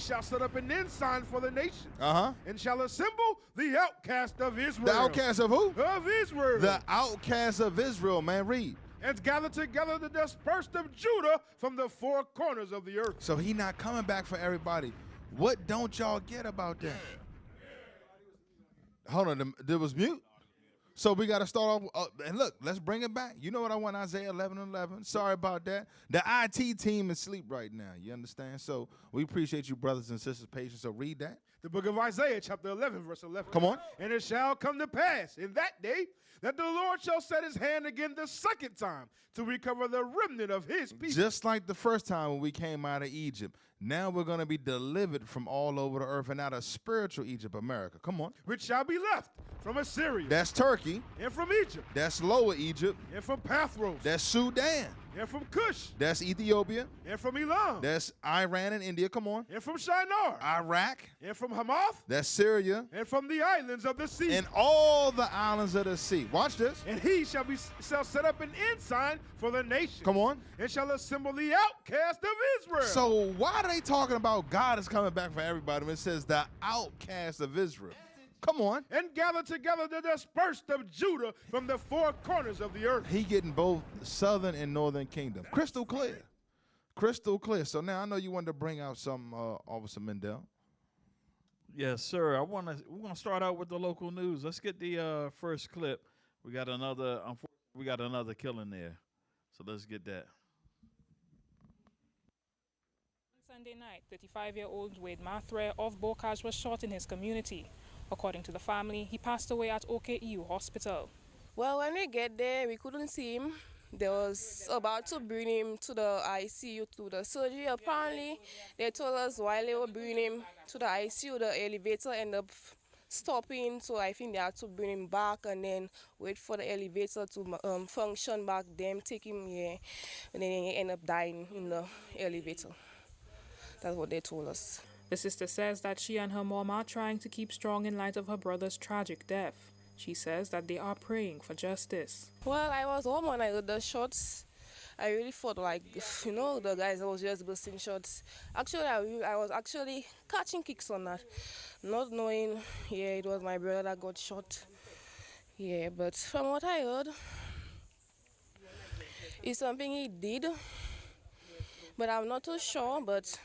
shall set up an ensign for the nation, Uh-huh. and shall assemble the outcast of Israel. The outcast of who? Of Israel. The outcast of Israel, man. Read. And gather together the dispersed of Judah from the four corners of the earth. So he not coming back for everybody. What don't y'all get about that? Hold on, there was mute. So we got to start off, and look, let's bring it back. You know what I want, Isaiah 11:11. Sorry about that. The IT team is asleep right now, you understand? So we appreciate you brothers and sisters' patience, so read that. The book of Isaiah, chapter 11, verse 11. Come on. And it shall come to pass in that day that the Lord shall set his hand again the second time to recover the remnant of his people. Just like the first time when we came out of Egypt, now we're going to be delivered from all over the earth and out of spiritual Egypt, America. Come on. Which shall be left from Assyria. That's Turkey. And from Egypt. That's Lower Egypt. And from Pathros. That's Sudan. And from Cush. That's Ethiopia. And from Elam. That's Iran and India. Come on. And from Shinar. Iraq. And from Hamath. That's Syria. And from the islands of the sea. And all the islands of the sea. Watch this. And he shall set up an ensign for the nation. Come on. And shall assemble the outcast of Israel. So why are they talking about God is coming back for everybody when it says the outcast of Israel? Come on. And gather together the dispersed of Judah from the four corners of the earth. He getting both southern and northern kingdom. Crystal clear. Crystal clear. So now I know you wanted to bring out some Officer Mendel. Yes, sir. We're gonna start out with the local news. Let's get the first clip. We got another killing there. So let's get that. Sunday night, 35-year-old Wade Mathre of Bocage was shot in his community. According to the family, he passed away at OKU Hospital. Well, when we get there, we couldn't see him. They was about to bring him to the ICU to the surgery. Apparently, they told us while they were bringing him to the ICU, the elevator ended up stopping. So I think they had to bring him back and then wait for the elevator to function back, then take him here, and then he ended up dying in the elevator. That's what they told us. The sister says that she and her mom are trying to keep strong in light of her brother's tragic death. She says that they are praying for justice. Well, I was home when I heard the shots. I really thought the guys was just busting shots. Actually, I was actually catching kicks on that, not knowing, it was my brother that got shot. Yeah, but from what I heard, it's something he did, but I'm not too sure, but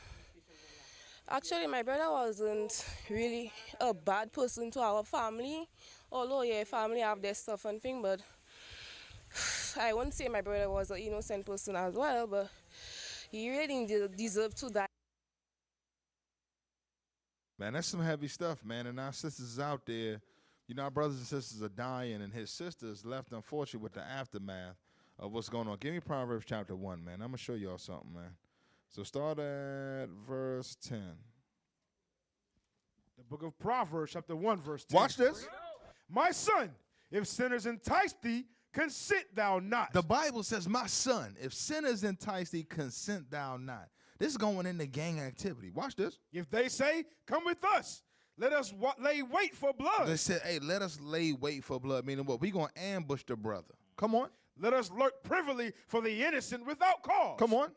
actually, my brother wasn't really a bad person to our family. Although, family have their stuff and thing, but I wouldn't say my brother was an innocent person as well, but he really deserved to die. Man, that's some heavy stuff, man. And our sisters out there, our brothers and sisters are dying, and his sisters left, unfortunately, with the aftermath of what's going on. Give me Proverbs chapter 1, man. I'm going to show y'all something, man. So start at verse 10. The book of Proverbs, chapter 1, verse 10. Watch this. My son, if sinners entice thee, consent thou not. The Bible says, my son, if sinners entice thee, consent thou not. This is going into gang activity. Watch this. If they say, come with us, let us lay wait for blood. They said, hey, let us lay wait for blood. Meaning what? We going to ambush the brother. Come on. Let us lurk privily for the innocent without cause. Come on.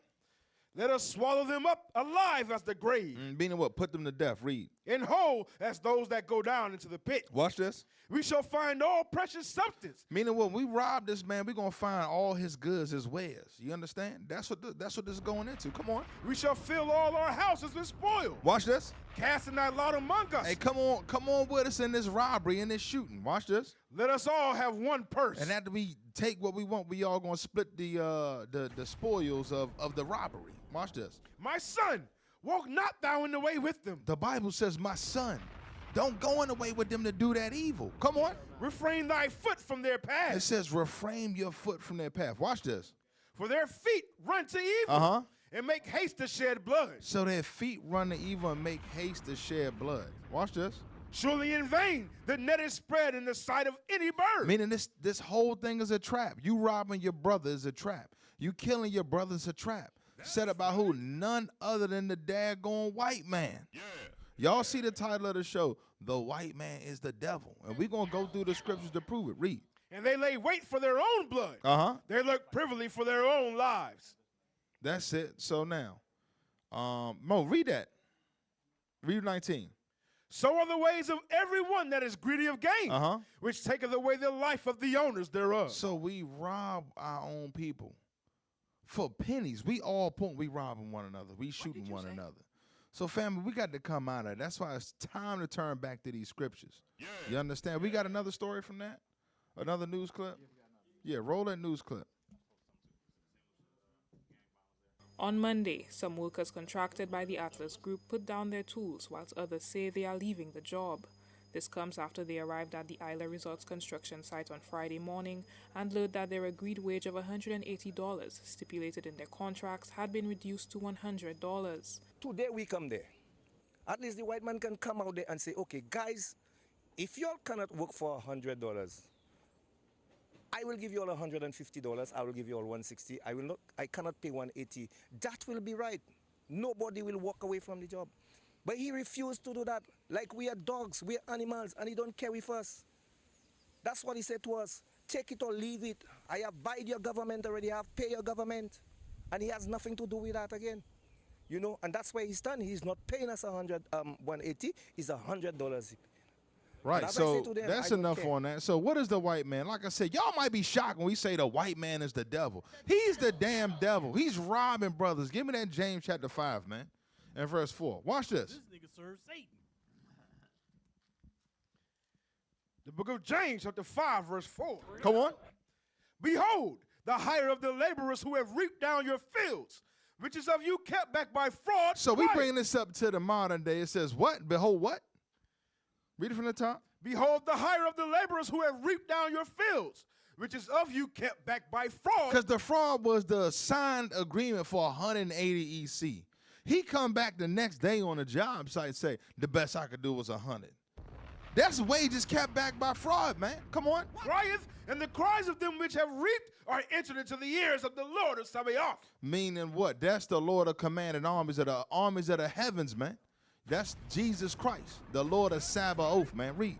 Let us swallow them up alive as the grave. Meaning what? Put them to death. Read. And whole as those that go down into the pit. Watch this. We shall find all precious substance. Meaning what? We rob this man, we're going to find all his goods, his wares. You understand? That's what this is going into. Come on. We shall fill all our houses with spoil. Watch this. Casting thy lot among us. Hey, come on with us in this robbery, in this shooting. Watch this. Let us all have one purse. And after we take what we want, we all going to split the spoils of the robbery. Watch this. My son, walk not thou in the way with them. The Bible says, my son, don't go in the way with them to do that evil. Come on. Refrain thy foot from their path. It says, refrain your foot from their path. Watch this. For their feet run to evil. And make haste to shed blood. So their feet run to evil and make haste to shed blood. Watch this. Surely in vain the net is spread in the sight of any bird. Meaning this whole thing is a trap. You robbing your brother is a trap. You killing your brother is a trap. Set up by who? None other than the daggone white man. Yeah. Y'all see the title of the show, The White Man is the Devil. And we're going to go through the scriptures to prove it. Read. And they lay wait for their own blood. They lurk privily for their own lives. That's it. So now, Mo, read that. Read 19. So are the ways of everyone that is greedy of gain, which taketh away the life of the owners thereof. So we rob our own people for pennies. We robbing one another. We shooting one another. So family, we got to come out of it. That's why it's time to turn back to these scriptures. Yeah. You understand? We got another story from that? Another news clip? Yeah, roll that news clip. On Monday, some workers contracted by the Atlas Group put down their tools, whilst others say they are leaving the job. This comes after they arrived at the Isla Resorts construction site on Friday morning and learned that their agreed wage of $180, stipulated in their contracts, had been reduced to $100. Today we come there. At least the white man can come out there and say, okay, guys, if y'all cannot work for $100, I will give you all $150. I will give you all $160. I cannot pay $180. That will be right. Nobody will walk away from the job. But he refused to do that. Like we are dogs, we are animals, and he don't care with us. That's what he said to us. Take it or leave it. I have buyed your government already. I have paid your government. And he has nothing to do with that again. You know, and that's why he's done. He's not paying us $180. It's $100. Right, so that's enough on that. So what is the white man? Like I said, y'all might be shocked when we say the white man is the devil. He's the damn devil. He's robbing brothers. Give me that James chapter 5, man, and verse 4. Watch this. This nigga serves Satan. The book of James chapter 5, verse 4. Come on. Behold, the hire of the laborers who have reaped down your fields, which is of you kept back by fraud. So we bring this up to the modern day. It says what? Behold what? Read it from the top. Behold, the hire of the laborers who have reaped down your fields, which is of you kept back by fraud. Because the fraud was the signed agreement for 180 EC. He come back the next day on the job site say, the best I could do was 100. That's wages kept back by fraud, man. Come on. Crieth, and the cries of them which have reaped are entered into the ears of the Lord of Sabaoth. Meaning what? That's the Lord of commanding armies of the heavens, man. That's Jesus Christ, the Lord of Sabaoth, man. Read.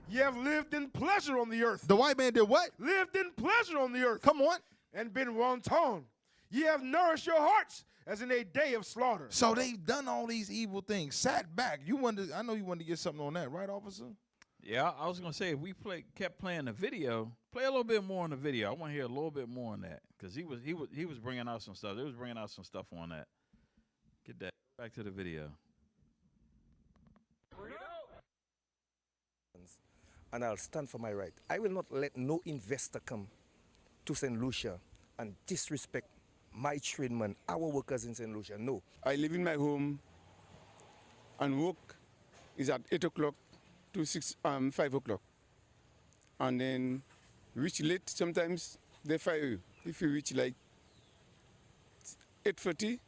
Ye have lived in pleasure on the earth. The white man did what? Lived in pleasure on the earth. Come on. And been wanton. Ye have nourished your hearts as in a day of slaughter. So they've done all these evil things, sat back. I know you wanted to get something on that, right, officer? Yeah, I was gonna say if we kept playing the video, play a little bit more on the video. I want to hear a little bit more on that because he was bringing out some stuff. They was bringing out some stuff on that. Get that back to the video. And I'll stand for my right. I will not let no investor come to St. Lucia and disrespect my tradesmen, our workers in St. Lucia. No. I live in my home and work is at 8 o'clock to 5 o'clock. And then reach late, sometimes they fire you. If you reach like 8:30,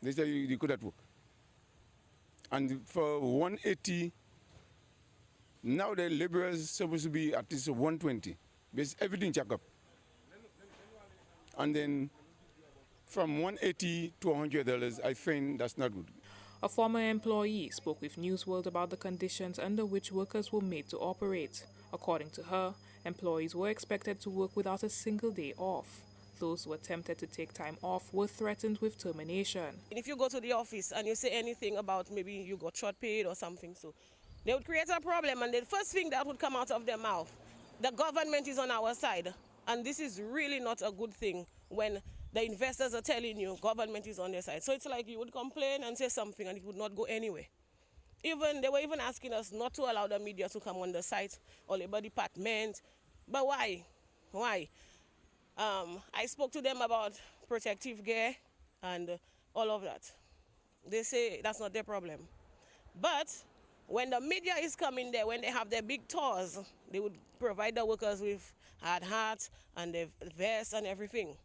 they say you could at work. And for 180, now the laborers are supposed to be at least 120. Because everything check up. And then from 180 to $100, I find that's not good. A former employee spoke with Newsworld about the conditions under which workers were made to operate. According to her, employees were expected to work without a single day off. Those who attempted to take time off were threatened with termination. If you go to the office and you say anything about maybe you got short paid or something, so they would create a problem, and the first thing that would come out of their mouth, the government is on our side. And this is really not a good thing when the investors are telling you government is on their side. So it's like you would complain and say something and it would not go anywhere. They were even asking us not to allow the media to come on the site or labor department. But why? Why? I spoke to them about protective gear and all of that. They say that's not their problem. But when the media is coming there, when they have their big tours, they would provide the workers with hard hats and the vests and everything.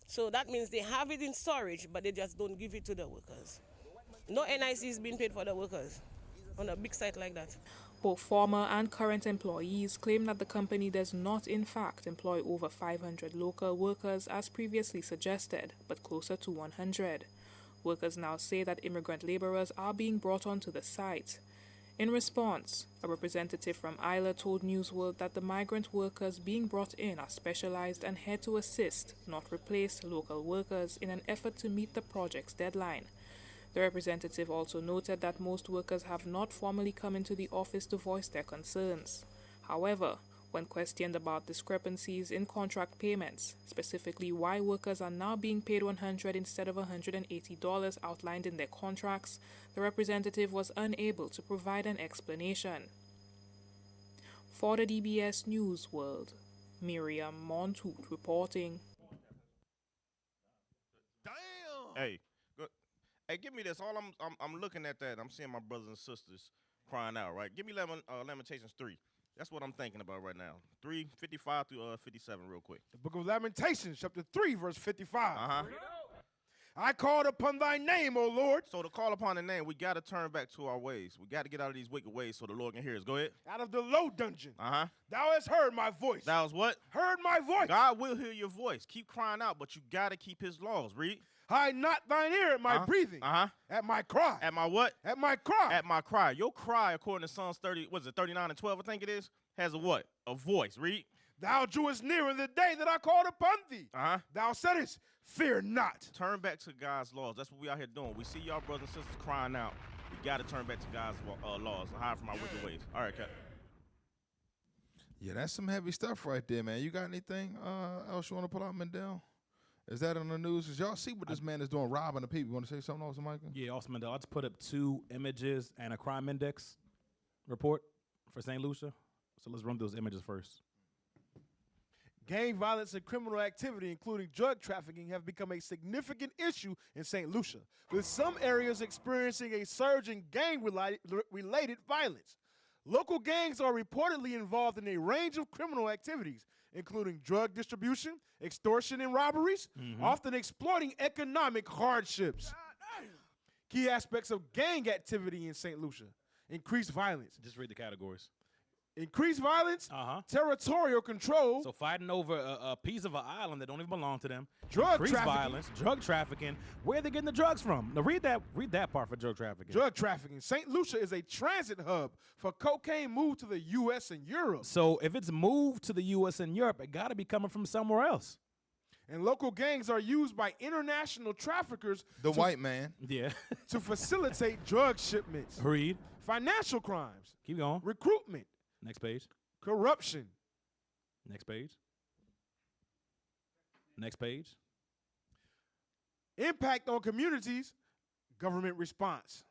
So that means they have it in storage, but they just don't give it to the workers. No NIC is being paid for the workers on a big site like that. Both former and current employees claim that the company does not in fact employ over 500 local workers as previously suggested, but closer to 100. Workers now say that immigrant laborers are being brought onto the site. In response, a representative from Isla told Newsworld that the migrant workers being brought in are specialized and here to assist, not replace, local workers in an effort to meet the project's deadline. The representative also noted that most workers have not formally come into the office to voice their concerns. However, when questioned about discrepancies in contract payments, specifically why workers are now being paid $100 instead of $180 outlined in their contracts, the representative was unable to provide an explanation. For the DBS News World, Miriam Montoute reporting. Damn. Hey, good. Hey, give me this. All I'm looking at that. I'm seeing my brothers and sisters crying out. Right. Give me Lamentations 3. That's what I'm thinking about right now. 3:55 through 57, real quick. The book of Lamentations, chapter 3, verse 55. Uh huh. I called upon thy name, O Lord. So to call upon the name, we got to turn back to our ways. We got to get out of these wicked ways so the Lord can hear us. Go ahead. Out of the low dungeon. Uh huh. Thou hast heard my voice. That was what? Heard my voice. God will hear your voice. Keep crying out, but you got to keep his laws. Read. Hide not thine ear at my breathing. At my cry. At my what? At my cry. At my cry. Your cry, according to Psalms 30, what is it, 39 and 12, I think it is, has a what? A voice. Read. Thou drewest near in the day that I called upon thee. Thou saidest, fear not. Turn back to God's laws. That's what we out here doing. We see y'all brothers and sisters crying out. We got to turn back to God's laws and hide from our wicked ways. All right, Cap. Yeah, that's some heavy stuff right there, man. You got anything else you want to pull out, Mendel? Is that on the news? Cause y'all see what this man is doing, robbing the people. You want to say something else, Michael? Yeah, also, Mendel, I just put up 2 images and a crime index report for St. Lucia. So let's run those images first. Gang violence and criminal activity, including drug trafficking, have become a significant issue in St. Lucia, with some areas experiencing a surge in gang-related violence. Local gangs are reportedly involved in a range of criminal activities, including drug distribution, extortion, and robberies, often exploiting economic hardships. Key aspects of gang activity in St. Lucia: increased violence. Just read the categories. Increased violence, territorial control. So fighting over a piece of an island that don't even belong to them. Drug Increased trafficking. violence, drug trafficking. Where are they getting the drugs from? Now read that part for drug trafficking. Drug trafficking. St. Lucia is a transit hub for cocaine moved to the U.S. and Europe. So if it's moved to the U.S. and Europe, it got to be coming from somewhere else. And local gangs are used by international traffickers. The white man. Yeah. To facilitate drug shipments. Read. Financial crimes. Keep going. Recruitment. Next page. Corruption. Next page. Next page. Impact on communities. Government response.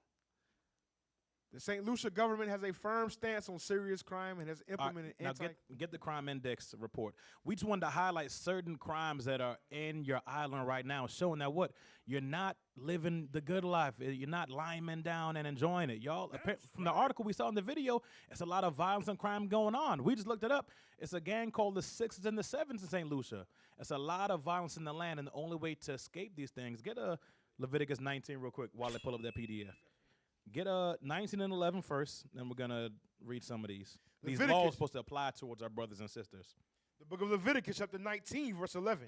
The St. Lucia government has a firm stance on serious crime and has implemented now get the crime index report. We just wanted to highlight certain crimes that are in your island right now, showing that what? You're not living the good life. You're not lying men down and enjoying it. Y'all, from the article we saw in the video, it's a lot of violence and crime going on. We just looked it up. It's a gang called the Sixes and the Sevens in St. Lucia. It's a lot of violence in the land, and the only way to escape these things, get a Leviticus 19 real quick while I pull up that PDF. Get 19 and 11 first, then we're going to read some of these. These laws are supposed to apply towards our brothers and sisters. The book of Leviticus, chapter 19, verse 11.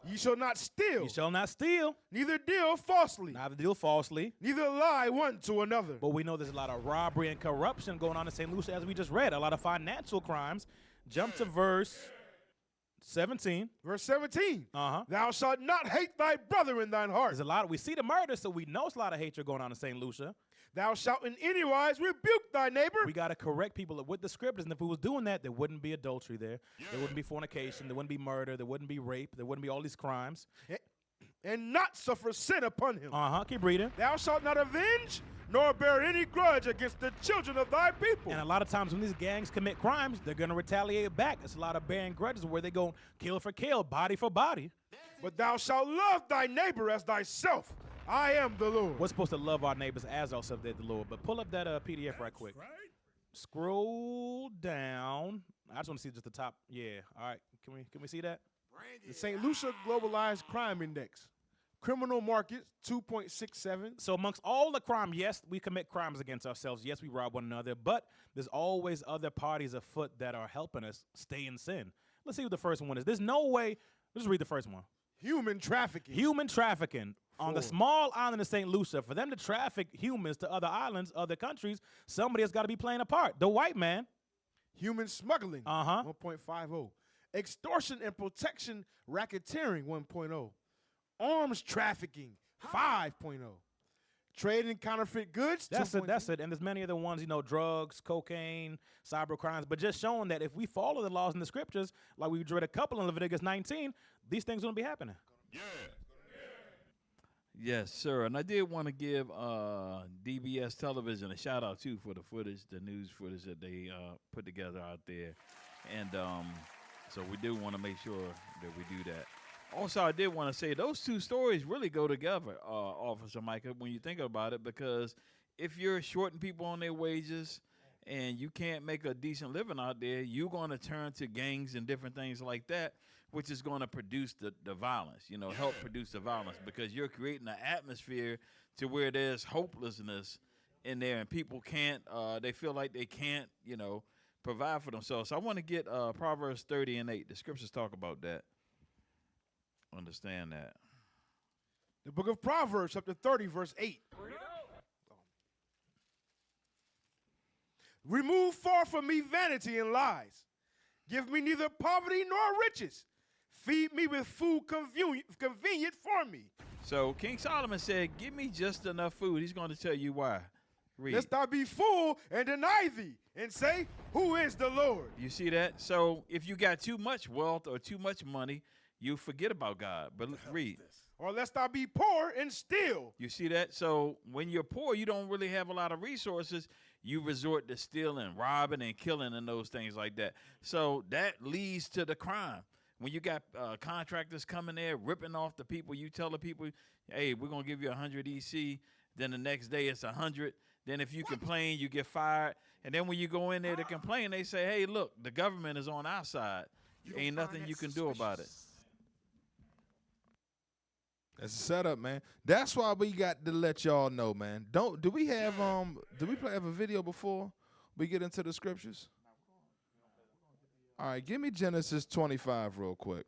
Ye shall not steal. You shall not steal. Neither deal falsely. Neither deal falsely. Neither lie one to another. But we know there's a lot of robbery and corruption going on in St. Lucia, as we just read. A lot of financial crimes. Jump to verse 17. Verse 17. Thou shalt not hate thy brother in thine heart. There's a lot. We see the murder, so we know it's a lot of hatred going on in St. Lucia. Thou shalt in any wise rebuke thy neighbor. We got to correct people with the scriptures, and if we was doing that, there wouldn't be adultery there. There wouldn't be fornication. There wouldn't be murder. There wouldn't be rape. There wouldn't be all these crimes. And not suffer sin upon him. Keep reading. Thou shalt not avenge, nor bear any grudge against the children of thy people. And a lot of times when these gangs commit crimes, they're going to retaliate back. It's a lot of bearing grudges where they go kill for kill, body for body. But thou shalt love thy neighbor as thyself. I am the Lord. We're supposed to love our neighbors as ourselves, they're the Lord. But pull up that PDF right quick. Right. Scroll down. I just want to see just the top. Yeah. All right. Can we see that? The St. Lucia Globalized Crime Index. Criminal market, 2.67. So amongst all the crime, yes, we commit crimes against ourselves. Yes, we rob one another. But there's always other parties afoot that are helping us stay in sin. Let's see what the first one is. There's no way. Let's read the first one. Human trafficking. Human trafficking. On the small island of St. Lucia, for them to traffic humans to other islands, other countries, somebody has got to be playing a part. The white man. Human smuggling, 1.50. Extortion and protection racketeering, 1.0. Arms trafficking, 5.0. Trade in counterfeit goods. That's 2.2. it. That's it. And there's many other ones, drugs, cocaine, cyber crimes. But just showing that if we follow the laws in the scriptures, like we read a couple in Leviticus 19, these things gonna be happening. Yes, sir. And I did want to give DBS Television a shout out too for the footage, the news footage that they put together out there, and so we do want to make sure that we do that. Also, I did want to say those two stories really go together, Officer Micah, when you think about it, because if you're shorting people on their wages and you can't make a decent living out there, you're going to turn to gangs and different things like that, which is going to produce the violence, help produce the violence, because you're creating an atmosphere to where there's hopelessness in there and people can't, they feel like they can't, provide for themselves. So I want to get Proverbs 30:8. The scriptures talk about that. Understand that. The book of Proverbs, chapter 30, verse 8. Remove far from me vanity and lies. Give me neither poverty nor riches. Feed me with food convenient for me. So King Solomon said, give me just enough food. He's going to tell you why. Read. Lest I be full and deny thee, and say, who is the Lord? You see that? So if you got too much wealth or too much money, you forget about God. But read. Or lest I be poor and steal. You see that? So when you're poor, you don't really have a lot of resources. You resort to stealing, robbing, and killing and those things like that. So that leads to the crime. When you got contractors coming there, ripping off the people, you tell the people, hey, we're going to give you 100 EC. Then the next day it's 100. Then if you complain, you get fired. And then when you go in there to complain, they say, hey, look, the government is on our side. Ain't nothing you can do about it. That's a setup, man. That's why we got to let y'all know, man. Do we have a video before we get into the scriptures? All right, give me Genesis 25 real quick.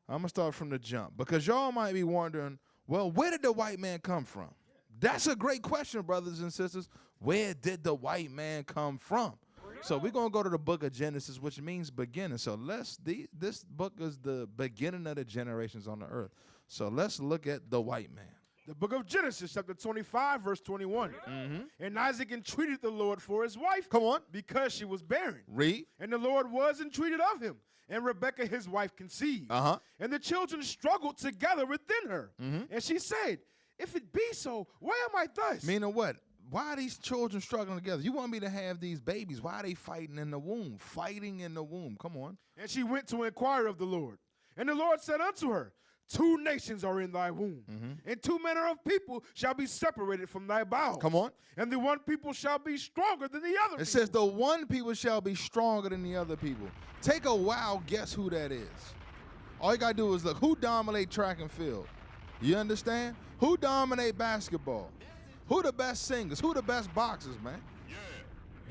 I'm going to start from the jump because y'all might be wondering, well, where did the white man come from? That's a great question, brothers and sisters. Where did the white man come from? So we're going to go to the book of Genesis, which means beginning. So this book is the beginning of the generations on the earth. So let's look at the white man. The book of Genesis, chapter 25, verse 21. Mm-hmm. And Isaac entreated the Lord for his wife. Come on. Because she was barren. Read. And the Lord was entreated of him. And Rebekah, his wife, conceived. Uh-huh. And the children struggled together within her. Mm-hmm. And she said, if it be so, why am I thus? Meaning what? Why are these children struggling together? You want me to have these babies. Why are they fighting in the womb? Fighting in the womb. Come on. And she went to inquire of the Lord. And the Lord said unto her, 2 nations are in thy womb, and 2 manner of people shall be separated from thy bowels. Come on. And the one people shall be stronger than the other. It says the one people shall be stronger than the other people. Take a wild guess who that is. All you got to do is look. Who dominate track and field? You understand? Who dominate basketball? Who the best singers? Who the best boxers, man? Yeah.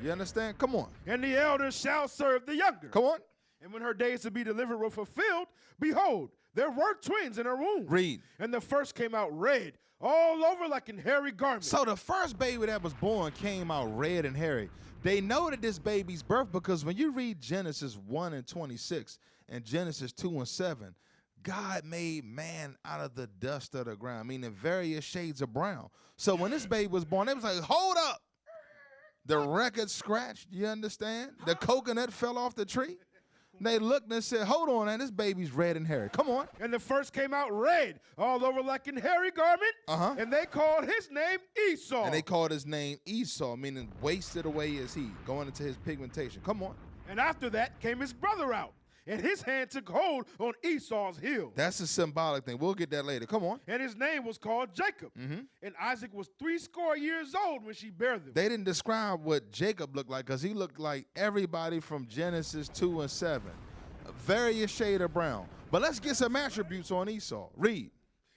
You understand? Come on. And the elders shall serve the younger. Come on. And when her days to be delivered were fulfilled, behold, there were twins in her womb. Read. And the first came out red, all over like an hairy garment. So the first baby that was born came out red and hairy. They know that this baby's birth because when you read Genesis 1 and 26 and Genesis 2 and 7, God made man out of the dust of the ground, meaning various shades of brown. So when this baby was born, it was like, hold up. The record scratched, you understand? The coconut fell off the tree. They looked and said, hold on, man, this baby's red and hairy. Come on. And the first came out red, all over like an hairy garment. Uh-huh. And they called his name Esau. And they called his name Esau, meaning wasted away is he, going into his pigmentation. Come on. And after that came his brother out, and his hand took hold on Esau's heel. That's a symbolic thing. We'll get that later. Come on. And his name was called Jacob. Mm-hmm. And Isaac was 80 years old when she bare them. They didn't describe what Jacob looked like because he looked like everybody from Genesis 2 and 7. A various shade of brown. But let's get some attributes on Esau. Read.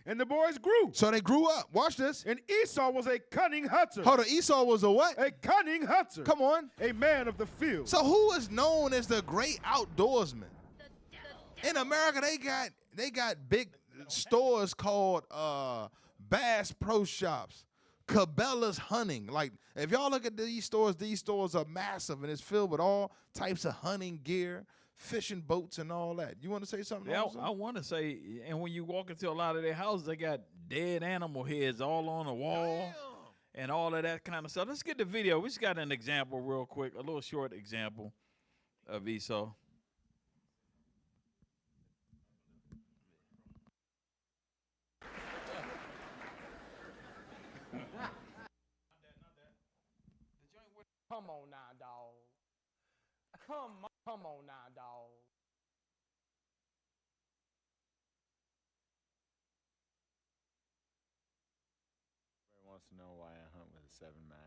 And the boys grew. So they grew up. Watch this. And Esau was a cunning hunter. Hold on. Esau was a what? A cunning hunter. Come on. A man of the field. So who is known as the great outdoorsman? In America, they got big stores called Bass Pro Shops, Cabela's Hunting. Like, if y'all look at these stores are massive, and it's filled with all types of hunting gear, fishing boats, and all that. You want to say something? Yeah, I want to say, and when you walk into a lot of their houses, they got dead animal heads all on the wall. and all of that kind of stuff. Let's get the video. We just got an example real quick, a little short example of Esau. Come on now, dog. Come on now, dog. Everybody wants to know why I hunt with a 7 mag.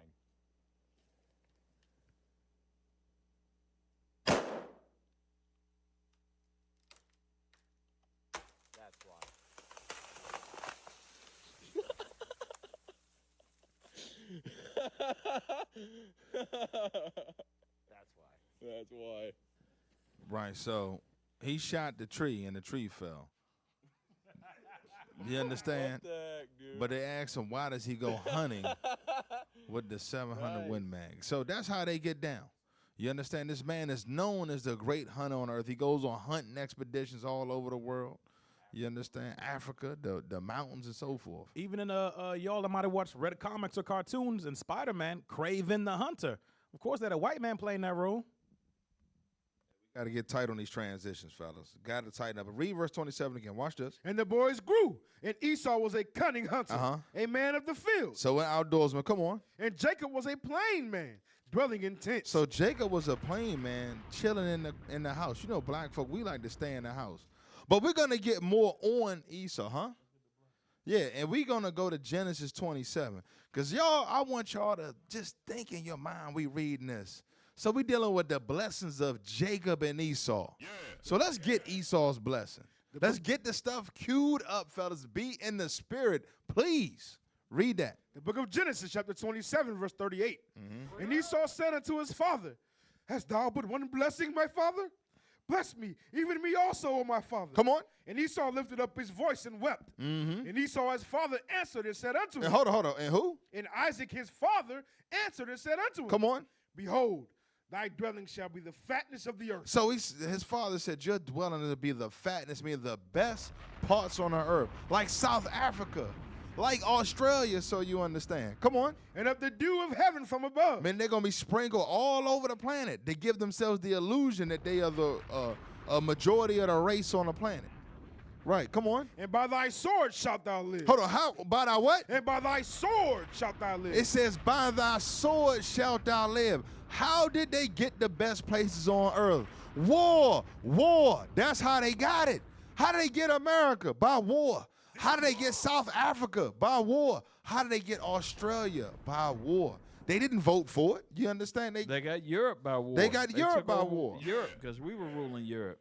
That's why. That's why. That's why. Right, so he shot the tree and the tree fell. You understand? What the heck, dude? But they asked him, why does he go hunting with the 700 Win Mag? So that's how they get down. You understand? This man is known as the great hunter on earth. He goes on hunting expeditions all over the world. You understand? Africa, the mountains, and so forth. Even in y'all that might have watched Red comics or cartoons and Spider-Man, Kraven the Hunter. Of course, that a white man playing that role. Got to get tight on these transitions, fellas. Got to tighten up. Read verse 27 again. Watch this. And the boys grew, and Esau was a cunning hunter, a man of the field. So an outdoorsman, come on. And Jacob was a plain man, dwelling in tents. So Jacob was a plain man, chilling in the house. You know, black folk, we like to stay in the house. But we're going to get more on Esau, huh? Yeah, and we're going to go to Genesis 27. Because, y'all, I want y'all to just think in your mind we reading this. So we're dealing with the blessings of Jacob and Esau. Yeah. So let's get Esau's blessing. Let's get the stuff queued up, fellas. Be in the spirit. Please read that. The book of Genesis, chapter 27, verse 38. And Esau said unto his father, hast thou but one blessing, my father? Bless me, even me also, O my father. Come on. And Esau lifted up his voice and wept. And Esau his father answered and said unto him. And hold on. And who? And Isaac his father answered and said unto him. Come on. Behold, thy dwelling shall be the fatness of the earth. So his father said, your dwelling will be the fatness, meaning the best parts on the earth. Like South Africa, like Australia, so you understand. Come on. And of the dew of heaven from above. Man, they're going to be sprinkled all over the planet. They give themselves the illusion that they are the a majority of the race on the planet. Right, come on. And by thy sword shalt thou live. Hold on, how? By thy what? And by thy sword shalt thou live. It says, by thy sword shalt thou live. How did they get the best places on earth? War. That's how they got it. How did they get America? By war. How did they get South Africa? By war. How did they get Australia? By war. They didn't vote for it. You understand? They got Europe by war. They got Europe took by over war. Europe, because we were ruling Europe.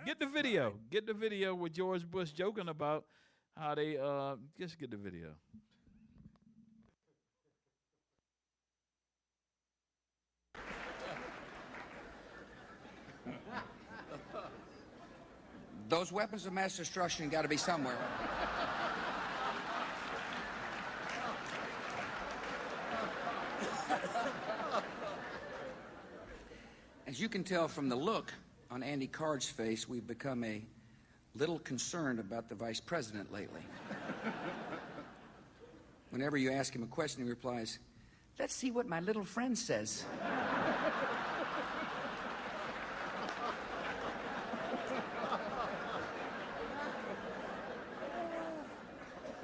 Get the video. Get the video with George Bush joking about how they just get the video. Those weapons of mass destruction got to be somewhere. As you can tell from the look on Andy Card's face, we've become a little concerned about the vice president lately. Whenever you ask him a question, he replies, "Let's see what my little friend says."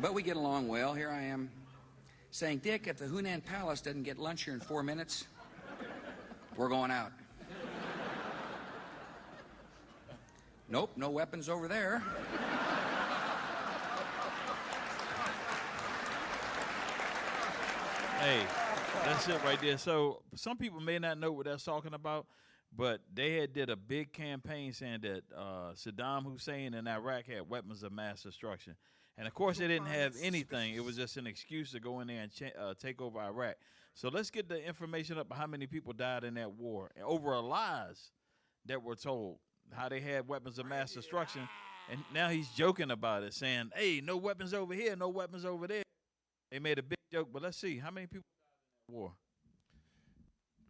But we get along well. Here I am saying, "Dick, if the Hunan Palace doesn't get lunch here in 4 minutes, we're going out." Nope, no weapons over there. Hey, that's it right there. So some people may not know what that's talking about, but they had did a big campaign saying that Saddam Hussein in Iraq had weapons of mass destruction. And, of course, they didn't have anything. It was just an excuse to go in there and take over Iraq. So let's get the information up on how many people died in that war and over lies that were told, how they had weapons of mass destruction. And now he's joking about it, saying, hey, no weapons over here, no weapons over there. They made a big joke, but let's see. How many people died in that war?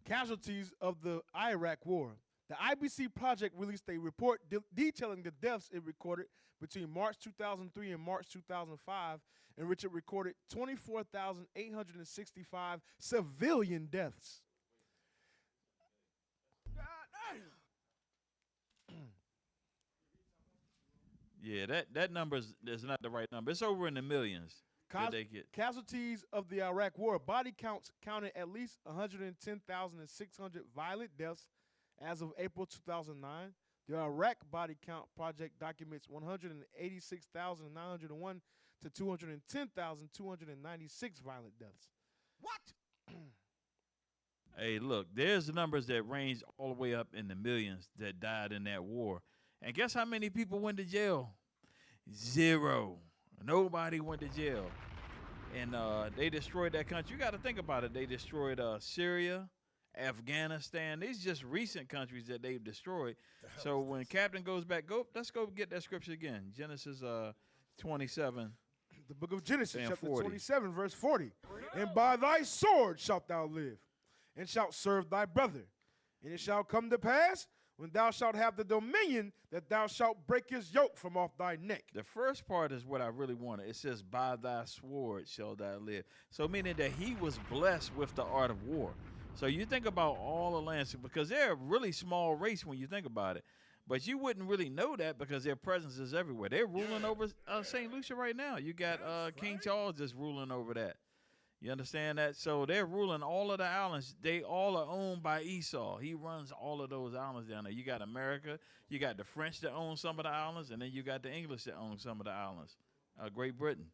Casualties of the Iraq war. The IBC project released a report detailing the deaths it recorded between March 2003 and March 2005, in which it recorded 24,865 civilian deaths. Yeah, that number is not the right number. It's over in the millions that they get. Casualties of the Iraq War. Body counts counted at least 110,600 violent deaths as of April 2009. The Iraq Body Count Project documents 186,901 to 210,296 violent deaths. What? Hey, look, there's the numbers that range all the way up in the millions that died in that war. And guess how many people went to jail? 0. Nobody went to jail. And they destroyed that country. You got to think about it. They destroyed Syria, Afghanistan. These just recent countries that they've destroyed. So when Captain goes back, let's go get that scripture again. Genesis 27. The book of Genesis, chapter 40. 27, verse 40. And by thy sword shalt thou live, and shalt serve thy brother. And it shall come to pass, when thou shalt have the dominion, that thou shalt break his yoke from off thy neck. The first part is what I really wanted. It says, by thy sword shall thou live. So meaning that he was blessed with the art of war. So you think about all the lands, because they're a really small race when you think about it. But you wouldn't really know that because their presence is everywhere. They're ruling over St. Lucia right now. You got King Charles just ruling over that. You understand that? So they're ruling all of the islands. They all are owned by Esau. He runs all of those islands down there. You got America. You got the French that own some of the islands, and then you got the English that own some of the islands. Great Britain.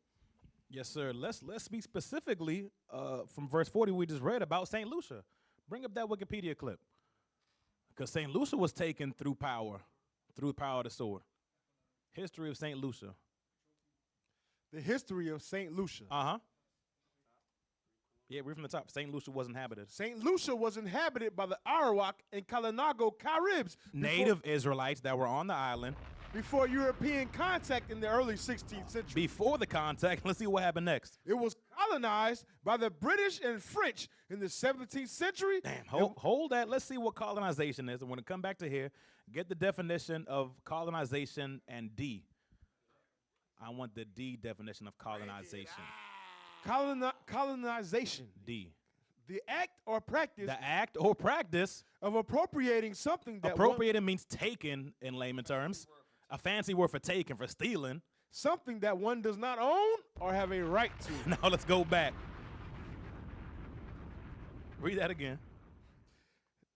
Yes, sir. Let's speak specifically from verse 40 we just read about St. Lucia. Bring up that Wikipedia clip. Because St. Lucia was taken through power of the sword. History of St. Lucia. The history of St. Lucia. Uh-huh. Yeah, read from the top. St. Lucia was inhabited. St. Lucia was inhabited by the Arawak and Kalinago Caribs. Native Israelites that were on the island. Before European contact in the early 16th century. Before the contact, let's see what happened next. It was colonized by the British and French in the 17th century. Damn, hold that. Let's see what colonization is. And when it come back to here, get the definition of colonization and D. I want the D definition of colonization. Colonization. D. The act or practice. The act or practice of appropriating something that appropriating means taken in layman terms. A fancy word for taken, for stealing. Something that one does not own or have a right to. Now let's go back. Read that again.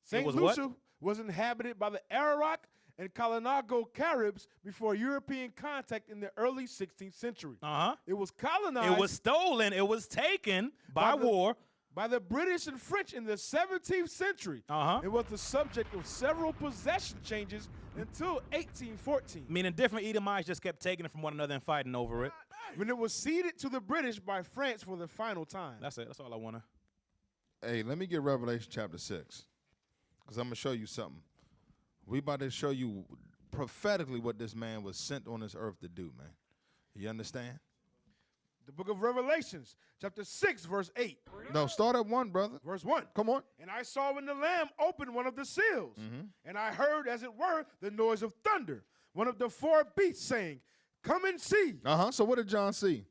St. Lucia was inhabited by the Arawak and Kalinago Caribs before European contact in the early 16th century. Uh-huh. It was colonized. It was stolen. It was taken by war. By the British and French in the 17th century. Uh-huh. It was the subject of several possession changes until 1814. Meaning different Edomites just kept taking it from one another and fighting over it. When it was ceded to the British by France for the final time. That's it. That's all I want to. Hey, let me get Revelation chapter 6, because I'm going to show you something. We about to show you prophetically what this man was sent on this earth to do, man. You understand? The book of Revelations, chapter 6, verse 8. No, start at 1, brother. Verse 1. Come on. And I saw when the Lamb opened one of the seals, and I heard, as it were, the noise of thunder. One of the 4 beasts saying, come and see. So what did John see?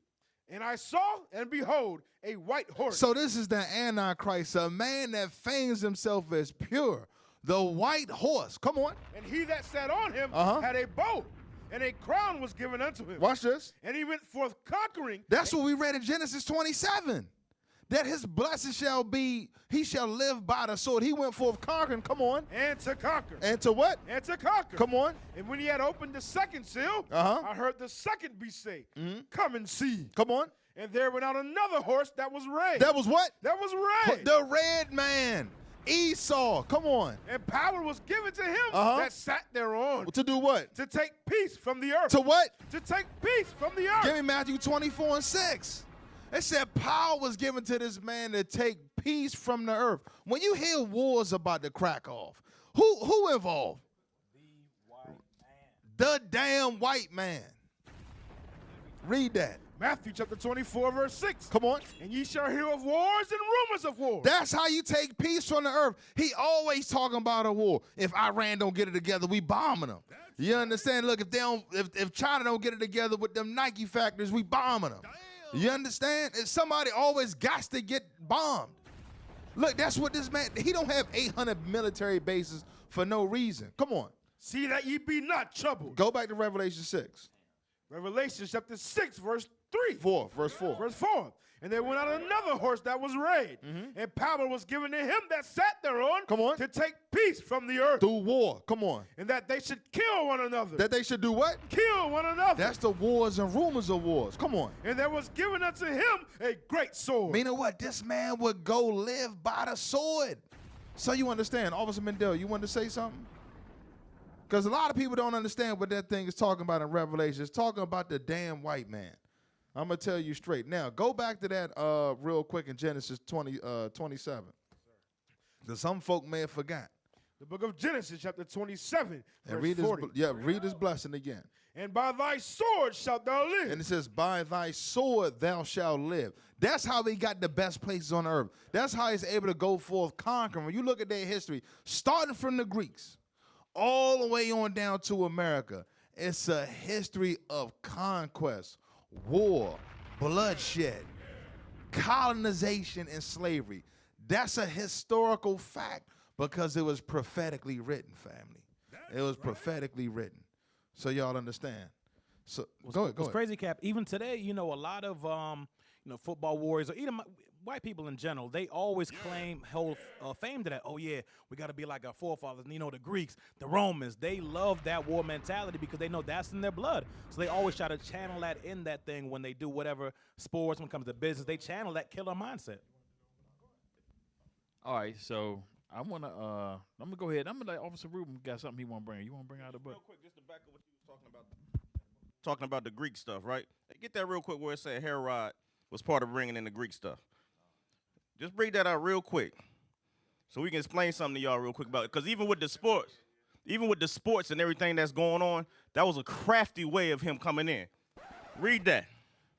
And I saw, and behold, a white horse. So this is the Antichrist, a man that feigns himself as pure. The white horse. Come on. And he that sat on him had a bow, and a crown was given unto him. Watch this. And he went forth conquering. That's what we read in Genesis 27. That his blessing shall be, he shall live by the sword. He went forth conquering. Come on. And to conquer. And to what? And to conquer. Come on. And when he had opened the second seal, I heard the second beast say, come and see. Come on. And there went out another horse that was red. That was what? That was red. The red man. Esau. Come on. And power was given to him that sat thereon. To do what? To take peace from the earth. To what? To take peace from the earth. Give me Matthew 24 and 6. It said power was given to this man to take peace from the earth. When you hear wars about to crack off, who involved? The white man. The damn white man. Read that. Matthew chapter 24, verse 6. Come on. And ye shall hear of wars and rumors of wars. That's how you take peace from the earth. He always talking about a war. If Iran don't get it together, we bombing them. You understand? Look, if China don't get it together with them Nike factories, we bombing them. You understand? If somebody always got to get bombed. Look, that's what this man, he don't have 800 military bases for no reason. Come on. See that ye be not troubled. Go back to Revelation 6. Revelation chapter 6, verse 3. 4, verse 4. Verse 4. And there went out another horse that was red, and power was given to him that sat thereon. Come on. To take peace from the earth. Through war. Come on. And that they should kill one another. That they should do what? Kill one another. That's the wars and rumors of wars. Come on. And there was given unto him a great sword. Meaning what? This man would go live by the sword. So you understand. Officer Mendel, you wanted to say something? Because a lot of people don't understand what that thing is talking about in Revelation. It's talking about the damn white man. I'm going to tell you straight. Now, go back to that real quick in Genesis 27. Because some folk may have forgot. The book of Genesis, chapter 27, And verse 40. read this blessing again. And by thy sword shalt thou live. And it says, by thy sword thou shalt live. That's how he got the best places on earth. That's how he's able to go forth conquering. When you look at their history, starting from the Greeks, all the way on down to America, it's a history of conquest, war, bloodshed, colonization, and slavery. That's a historical fact because it was prophetically written, family. It was prophetically written. So y'all understand. So go ahead. It's crazy, Cap. Even today, you know, a lot of football warriors or even white people in general, they always hold fame to that. Oh yeah, we got to be like our forefathers. You know, the Greeks, the Romans, they love that war mentality because they know that's in their blood. So they always try to channel that in that thing when they do whatever sports, when it comes to business. They channel that killer mindset. All right, so I'm gonna go ahead. I'm gonna let Officer Rubin got something he want to bring. You want to bring out the book? Real quick, just to back up what you was talking about the Greek stuff, right? Hey, get that real quick where it said Herod was part of bringing in the Greek stuff. Just bring that out real quick so we can explain something to y'all real quick about it. Because even with the sports and everything that's going on, that was a crafty way of him coming in. Read that.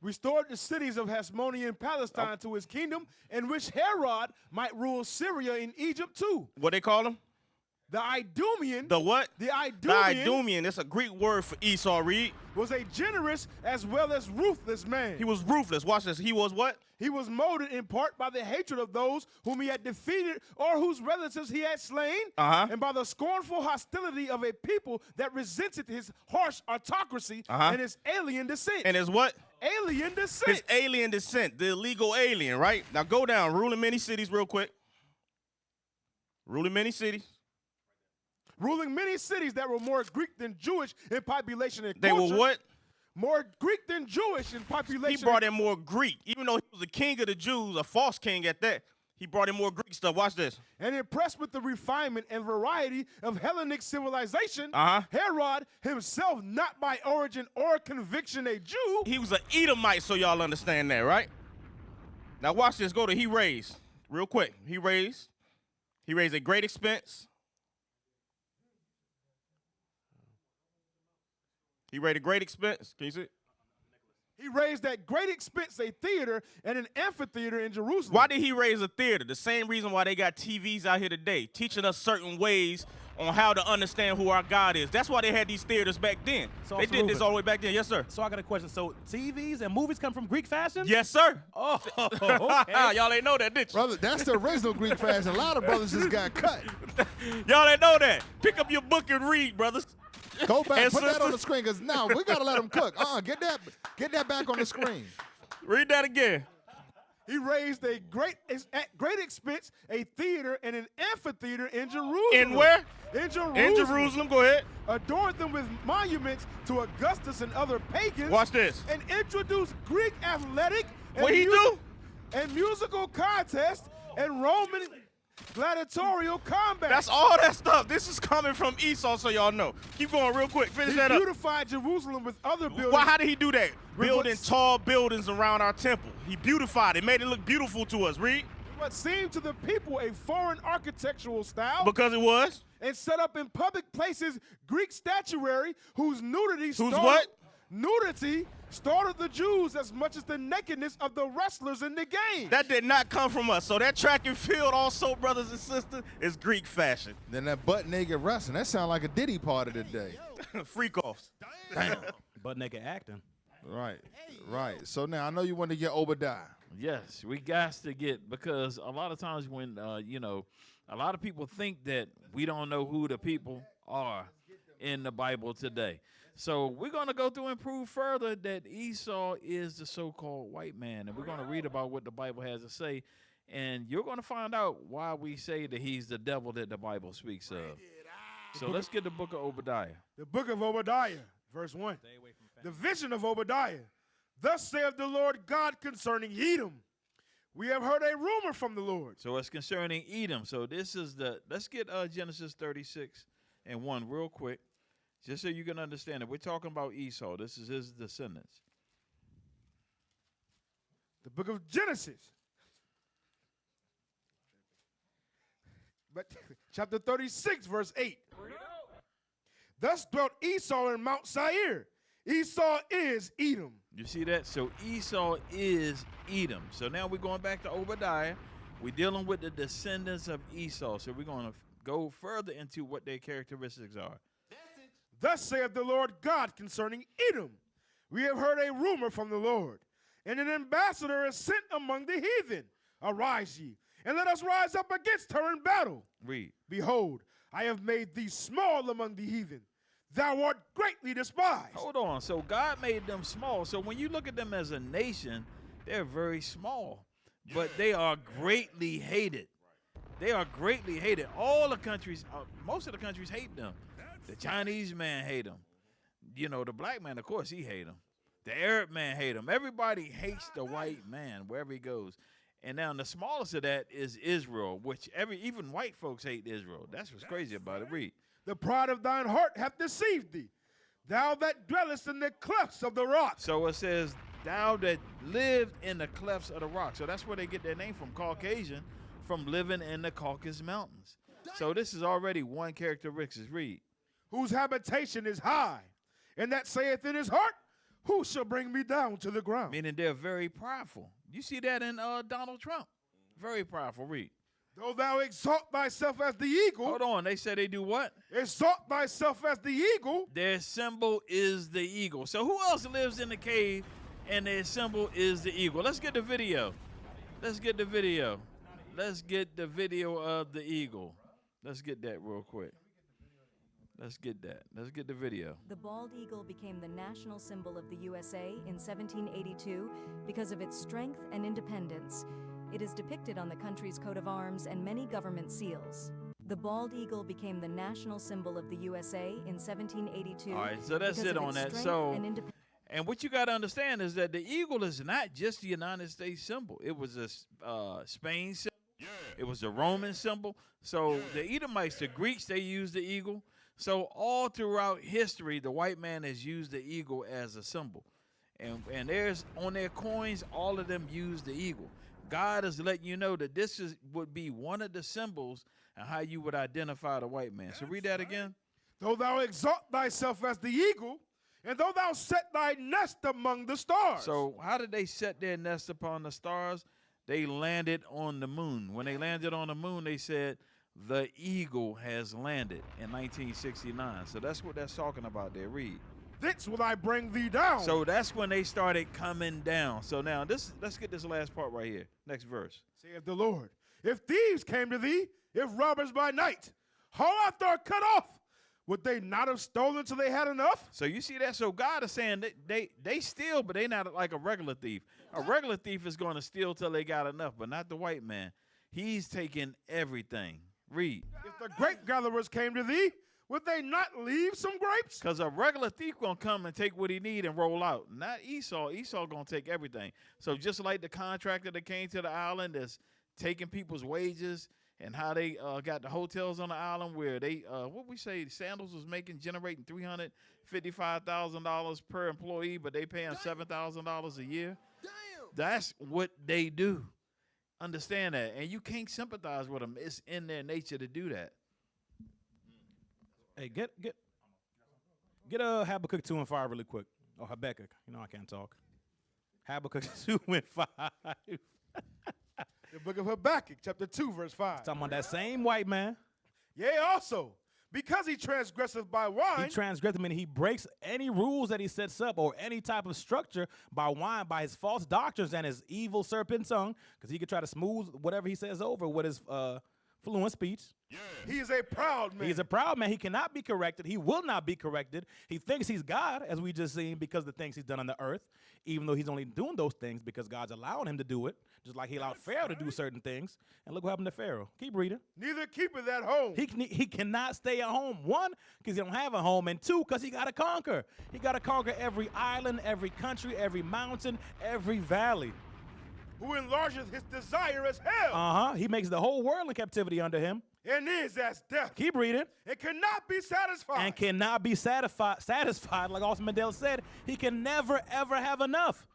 Restored the cities of Hasmonean and Palestine to his kingdom, in which Herod might rule Syria and Egypt too. What they call him? The Idumean. The what? The Idumean. The Idumean. That's a Greek word for Esau. Read. Was a generous as well as ruthless man. He was ruthless. Watch this. He was what? He was molded in part by the hatred of those whom he had defeated or whose relatives he had slain, and by the scornful hostility of a people that resented his harsh autocracy and his alien descent. And his what? Alien descent. His alien descent, the illegal alien, right? Now go down, ruling many cities real quick. Ruling many cities. Ruling many cities that were more Greek than Jewish in population and culture. They were what? More Greek than Jewish in population. He brought in more Greek. Even though he was the king of the Jews, a false king at that, he brought in more Greek stuff. Watch this. And impressed with the refinement and variety of Hellenic civilization, Herod himself, not by origin or conviction a Jew. He was an Edomite, so y'all understand that, right? Now watch this. Go to he raised. Real quick. He raised at great expense. He raised at great expense. Can you see it? He raised at great expense a theater and an amphitheater in Jerusalem. Why did he raise a theater? The same reason why they got TVs out here today, teaching us certain ways on how to understand who our God is. That's why they had these theaters back then. So they did this all the way back then. Yes, sir. So I got a question. So TVs and movies come from Greek fashion? Yes, sir. Oh, okay. Y'all ain't know that, did you? Brother, that's the original Greek fashion. A lot of brothers just got cut. Y'all ain't know that. Pick up your book and read, brothers. Go back, put that on the screen, because now we got to let them cook. Get that back on the screen. Read that again. He raised at great expense a theater and an amphitheater in Jerusalem. In where? In Jerusalem. In Jerusalem, go ahead. Adorned them with monuments to Augustus and other pagans. Watch this. And introduced Greek athletic what he do? And musical contests and Roman gladiatorial combat. That's all that stuff. This is coming from Esau, so y'all know. Keep going real quick. Finish that up. He beautified Jerusalem with other buildings. How did he do that? Building tall buildings around our temple. He beautified it, made it look beautiful to us. Read. What seemed to the people a foreign architectural style. Because it was. And set up in public places Greek statuary whose nudity Who's what? Nudity started the Jews as much as the nakedness of the wrestlers in the game. That did not come from us. So that track and field also, brothers and sisters, is Greek fashion. Then that butt naked wrestling, that sounds like a Diddy party today. Freak offs. Damn. Butt naked acting. Right, right. So now I know you want to get Obadiah. Yes, we got to get, because a lot of times when, you know, a lot of people think that we don't know who the people are in the Bible today. So we're going to go through and prove further that Esau is the so-called white man. And we're going to read about what the Bible has to say. And you're going to find out why we say that he's the devil that the Bible speaks of. So let's get the book of Obadiah. The book of Obadiah, verse 1. The vision of Obadiah. Thus saith the Lord God concerning Edom. We have heard a rumor from the Lord. So it's concerning Edom. So this is let's get Genesis 36 and 1 real quick, just so you can understand it. We're talking about Esau. This is his descendants. The book of Genesis. But chapter 36, verse 8. Thus dwelt Esau in Mount Seir. Esau is Edom. You see that? So Esau is Edom. So now we're going back to Obadiah. We're dealing with the descendants of Esau. So we're going to go further into what their characteristics are. Thus saith the Lord God concerning Edom. We have heard a rumor from the Lord, and an ambassador is sent among the heathen. Arise ye, and let us rise up against her in battle. Read. Behold, I have made thee small among the heathen. Thou art greatly despised. Hold on. So God made them small. So when you look at them as a nation, they're very small, but they are greatly hated. They are greatly hated. All the countries, most of the countries hate them. The Chinese man hate them. You know, the black man, of course, he hate them. The Arab man hate him. Everybody hates the white man wherever he goes. And now the smallest of that is Israel, which even white folks hate Israel. That's what's crazy about it. Read. The pride of thine heart hath deceived thee, thou that dwellest in the clefts of the rock. So it says, thou that lived in the clefts of the rock. So that's where they get their name from, Caucasian, from living in the Caucasus Mountains. So this is already one characteristic. Read. Whose habitation is high, and that saith in his heart, who shall bring me down to the ground? Meaning they're very prideful. You see that in Donald Trump. Very prideful. Read. Though thou exalt thyself as the eagle. Hold on. They say they do what? Exalt thyself as the eagle. Their symbol is the eagle. So who else lives in the cave and their symbol is the eagle? Let's get the video. Let's get the video. Let's get the video of the eagle. Let's get that real quick. Let's get that. Let's get the video. The bald eagle became the national symbol of the USA in 1782 because of its strength and independence. It is depicted on the country's coat of arms and many government seals. The bald eagle became the national symbol of the USA in 1782. All right, so that's it on that. So, and what you got to understand is that the eagle is not just the United States symbol. It was a Spain symbol. Yeah. It was a Roman symbol. So the Edomites, the Greeks, they used the eagle. So all throughout history, the white man has used the eagle as a symbol. And there's on their coins, all of them use the eagle. God is letting you know that this would be one of the symbols and how you would identify the white man. So read that again. Though thou exalt thyself as the eagle, and though thou set thy nest among the stars. So how did they set their nest upon the stars? They landed on the moon. When they landed on the moon, they said, the eagle has landed in 1969. So that's what that's talking about there. Read. Thence will I bring thee down. So that's when they started coming down. So now let's get this last part right here. Next verse. Saith the Lord, if thieves came to thee, if robbers by night, how art thou cut off? Would they not have stolen till they had enough? So you see that? So God is saying that they steal, but they not like a regular thief. A regular thief is going to steal till they got enough, but not the white man. He's taking everything. Read. If the grape gatherers came to thee, would they not leave some grapes? Because a regular thief going to come and take what he need and roll out. Not Esau. Esau going to take everything. So just like the contractor that came to the island that's taking people's wages and how they got the hotels on the island where they, Sandals was generating $355,000 per employee, but they pay them $7,000 a year. Damn. That's what they do. Understand that. And you can't sympathize with them. It's in their nature to do that. Hey, get Habakkuk 2 and 5 really quick. Or Habakkuk. You know I can't talk. Habakkuk 2 and 5. The book of Habakkuk, chapter 2, verse 5. Talking about that same white man. Yea, also, because he transgresseth by wine. He transgresseth, meaning he breaks any rules that he sets up or any type of structure by wine, by his false doctrines and his evil serpent tongue, because he could try to smooth whatever he says over with his fluent speech. He is a proud man. He's a proud man. He cannot be corrected. He will not be corrected. He thinks he's God, as we just seen, because of the things he's done on the earth, even though he's only doing those things because God's allowing him to do it, just like he allowed Pharaoh to do certain things. And look what happened to Pharaoh. Keep reading. Neither keepeth at home. He cannot stay at home. One, because he don't have a home, and two, because he got to conquer. He got to conquer every island, every country, every mountain, every valley. Who enlargeth his desire as hell. He makes the whole world in captivity under him. And is as death. Keep reading. It cannot be satisfied. And cannot be satisfied, like Austin Mandela said. He can never, ever have enough.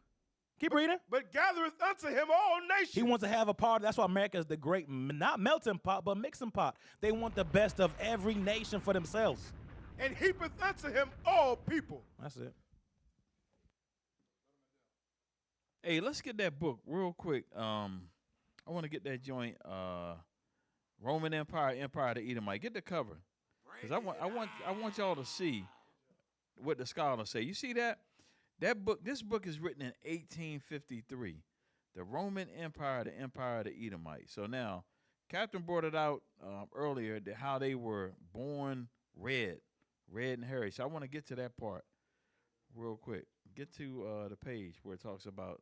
Keep reading. But gathereth unto him all nations. He wants to have a part. That's why America is the great, not melting pot, but mixing pot. They want the best of every nation for themselves. And heapeth unto him all people. That's it. Hey, let's get that book real quick. I want to get that joint. Roman Empire, Empire of the Edomite. Get the cover, because I want y'all to see what the scholars say. You see that? That book. This book is written in 1853. The Roman Empire, the Empire of the Edomite. So now, Captain brought it out earlier how they were born red and hairy. So I want to get to that part real quick. Get to the page where it talks about.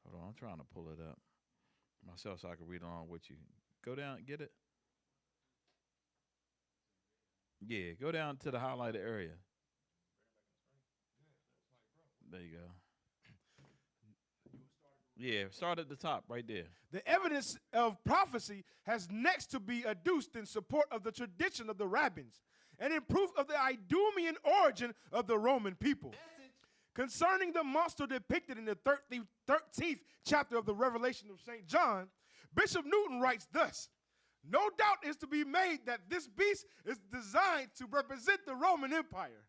Hold on, I'm trying to pull it up myself so I can read along with you. Go down, get it? Yeah, go down to the highlighted area. There you go. Yeah, start at the top right there. The evidence of prophecy has next to be adduced in support of the tradition of the rabbins and in proof of the Idumean origin of the Roman people. Concerning the monster depicted in the 13th chapter of the Revelation of St. John, Bishop Newton writes thus: no doubt is to be made that this beast is designed to represent the Roman Empire.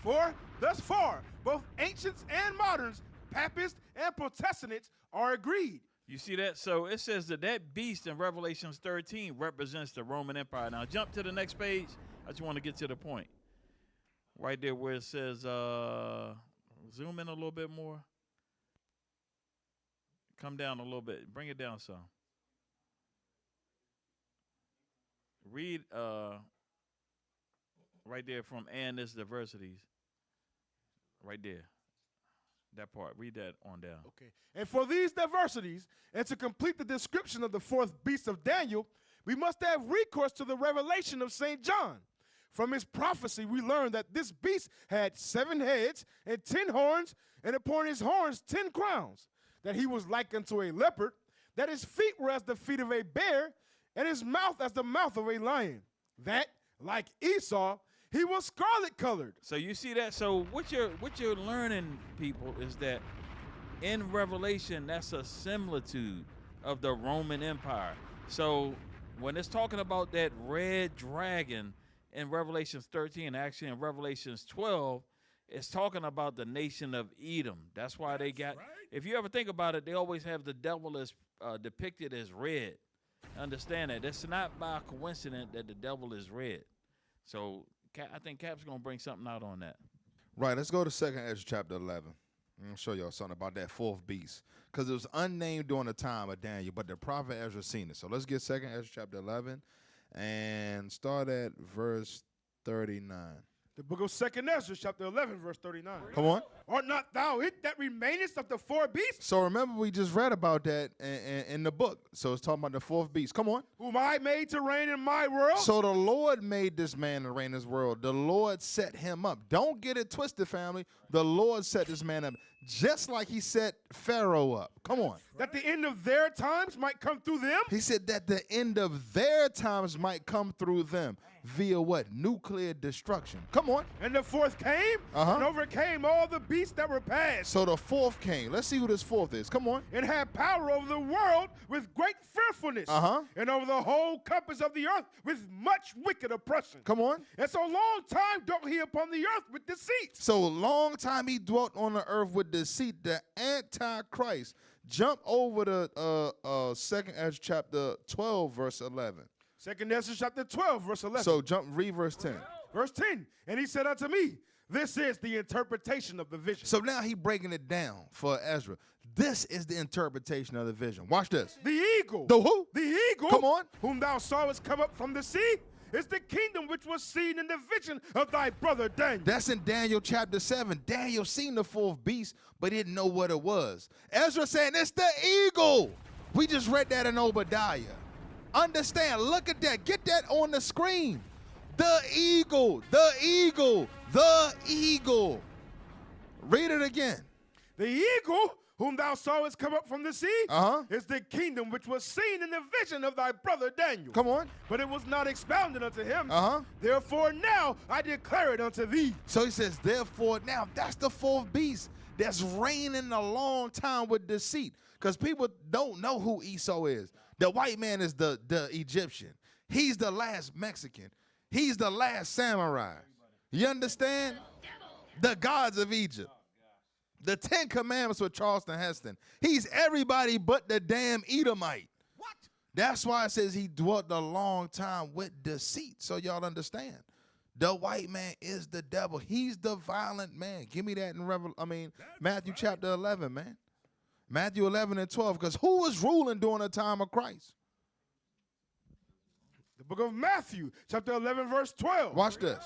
For thus far, both ancients and moderns, Papists and Protestants, are agreed. You see that? So it says that beast in Revelation 13 represents the Roman Empire. Now jump to the next page. I just want to get to the point. Right there where it says, zoom in a little bit more. Come down a little bit. Bring it down some. Read right there from and its diversities. Right there. That part. Read that on down. Okay. And for these diversities, and to complete the description of the fourth beast of Daniel, we must have recourse to the revelation of St. John. From his prophecy, we learn that this beast had 7 heads and 10 horns, and upon his horns 10 crowns, that he was like unto a leopard, that his feet were as the feet of a bear, and his mouth as the mouth of a lion, that, like Esau, he was scarlet colored. So you see that? So what you're learning, people, is that in Revelation, that's a similitude of the Roman Empire. So when it's talking about that red dragon in Revelations 13, actually in Revelations 12, it's talking about the nation of Edom. That's why they got, if you ever think about it, they always have the devil as depicted as red. Understand that. It's not by coincidence that the devil is red. So I think Cap's going to bring something out on that. Right, let's go to 2nd Ezra chapter 11. I'm going to show y'all something about that fourth beast. Because it was unnamed during the time of Daniel, but the prophet Ezra seen it. So let's get 2nd Ezra chapter 11 and start at verse 39. The book of 2nd Ezra, chapter 11, verse 39. Come on. Art not thou it that remainest of the 4 beasts? So remember, we just read about that in the book. So it's talking about the fourth beast. Come on. Whom I made to reign in my world? So the Lord made this man to reign in his world. The Lord set him up. Don't get it twisted, family. The Lord set this man up. just like he set Pharaoh up. Come on. That the end of their times might come through them. He said that the end of their times might come through them via what? Nuclear destruction. Come on. And the fourth came and overcame all the beasts that were past. So the fourth came. Let's see who this fourth is. Come on. And had power over the world with great fearfulness. And over the whole compass of the earth with much wicked oppression. Come on. And so long time dwelt he upon the earth with deceit. So long time he dwelt on the earth with deceit. The Antichrist. Jump over to 2nd Ezra chapter 12, verse 11. 2nd Ezra chapter 12, verse 11. So read verse 10. Verse 10. And he said unto me, this is the interpretation of the vision. So now he breaking it down for Ezra. This is the interpretation of the vision. Watch this. The eagle. The who? The eagle. Come on. Whom thou sawest come up from the sea is the kingdom which was seen in the vision of thy brother Daniel. That's in Daniel chapter 7. Daniel seen the fourth beast, but he didn't know what it was. Ezra saying, it's the eagle. We just read that in Obadiah. Understand, look at that. Get that on the screen. The eagle, the eagle, the eagle. Read it again. The eagle whom thou sawest come up from the sea is the kingdom which was seen in the vision of thy brother Daniel. Come on. But it was not expounded unto him. Therefore now I declare it unto thee. So he says, therefore now, that's the fourth beast that's reigning a long time with deceit. Because people don't know who Esau is. The white man is the Egyptian. He's the last Mexican. He's the last samurai. You understand? The gods of Egypt. The 10 Commandments with Charleston Heston. He's everybody but the damn Edomite. What? That's why it says he dwelt a long time with deceit, so y'all understand. The white man is the devil. He's the violent man. Give me that in Matthew chapter 11, man. Matthew 11 and 12, because who was ruling during the time of Christ? The book of Matthew, chapter 11, verse 12. Watch this.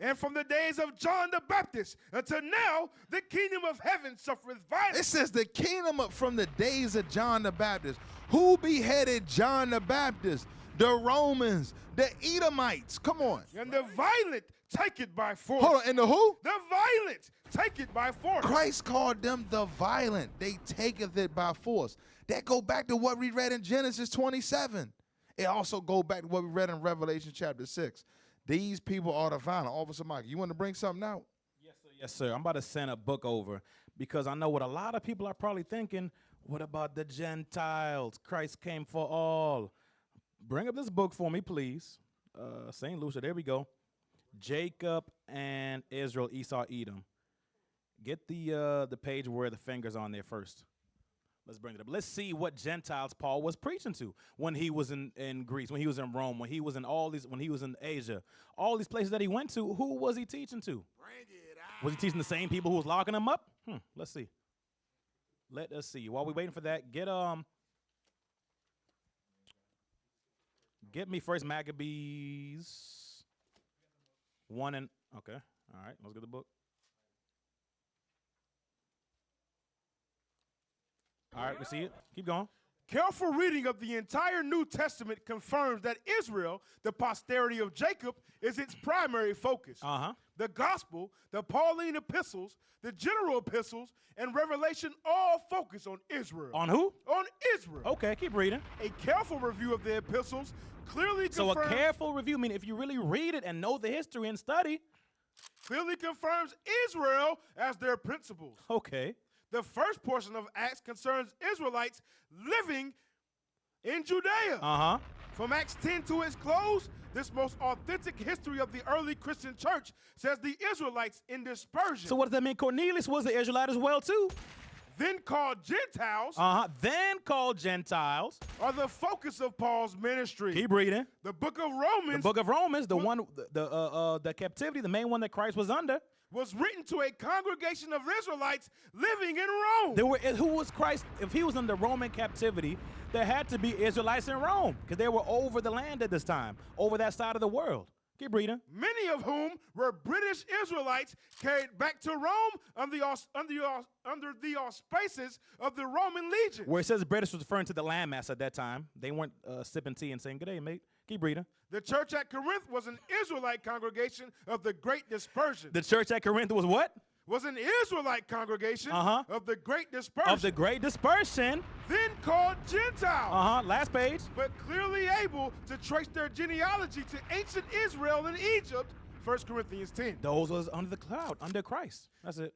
And from the days of John the Baptist until now, the kingdom of heaven suffereth violence. It says the kingdom from the days of John the Baptist. Who beheaded John the Baptist? The Romans, the Edomites. Come on. And the violent take it by force. Hold on, and the who? The violent take it by force. Christ called them the violent. They taketh it by force. That go back to what we read in Genesis 27. It also go back to what we read in Revelation chapter 6. These people are the violent. Officer Mike, you want to bring something out? Yes, sir. Yes, sir. I'm about to send a book over because I know what a lot of people are probably thinking. What about the Gentiles? Christ came for all. Bring up this book for me, please. St. Lucia, there we go. Jacob and Israel, Esau, Edom. Get the page where the finger's on there first. Let's bring it up. Let's see what Gentiles Paul was preaching to when he was in Greece, when he was in Rome, when he was in when he was in Asia. All these places that he went to, who was he teaching to? Bring it out. Was he teaching the same people who was locking them up? Let's see. Let us see. While we're waiting for that, get me First Maccabees 1 and okay. All right, let's get the book. All right, we see it. Keep going. Careful reading of the entire New Testament confirms that Israel, the posterity of Jacob, is its primary focus. The gospel, the Pauline epistles, the general epistles, and Revelation all focus on Israel. On who? On Israel. Okay, keep reading. A careful review of the epistles clearly confirms... So a careful review, meaning if you really read it and know the history and study... Clearly confirms Israel as their principles. Okay. The first portion of Acts concerns Israelites living in Judea. From Acts 10 to its close, this most authentic history of the early Christian church says the Israelites in dispersion. So what does that mean? Cornelius was the Israelite as well too. Then called Gentiles. Then called Gentiles. Are the focus of Paul's ministry. Keep reading. The book of Romans. The book of Romans, the captivity, the main one that Christ was under, was written to a congregation of Israelites living in Rome. Who was Christ? If he was under Roman captivity, there had to be Israelites in Rome because they were over the land at this time, over that side of the world. Keep reading. Many of whom were British Israelites carried back to Rome under the auspices of the Roman legion. Where it says British was referring to the landmass at that time. They weren't sipping tea and saying, "Good day, mate." Keep reading. The church at Corinth was an Israelite congregation of the Great Dispersion. The church at Corinth was what? was an Israelite congregation of the Great Dispersion. Of the Great Dispersion. Then called Gentiles. Last page. But clearly able to trace their genealogy to ancient Israel and Egypt. 1 Corinthians 10. Those was under the cloud, under Christ. That's it.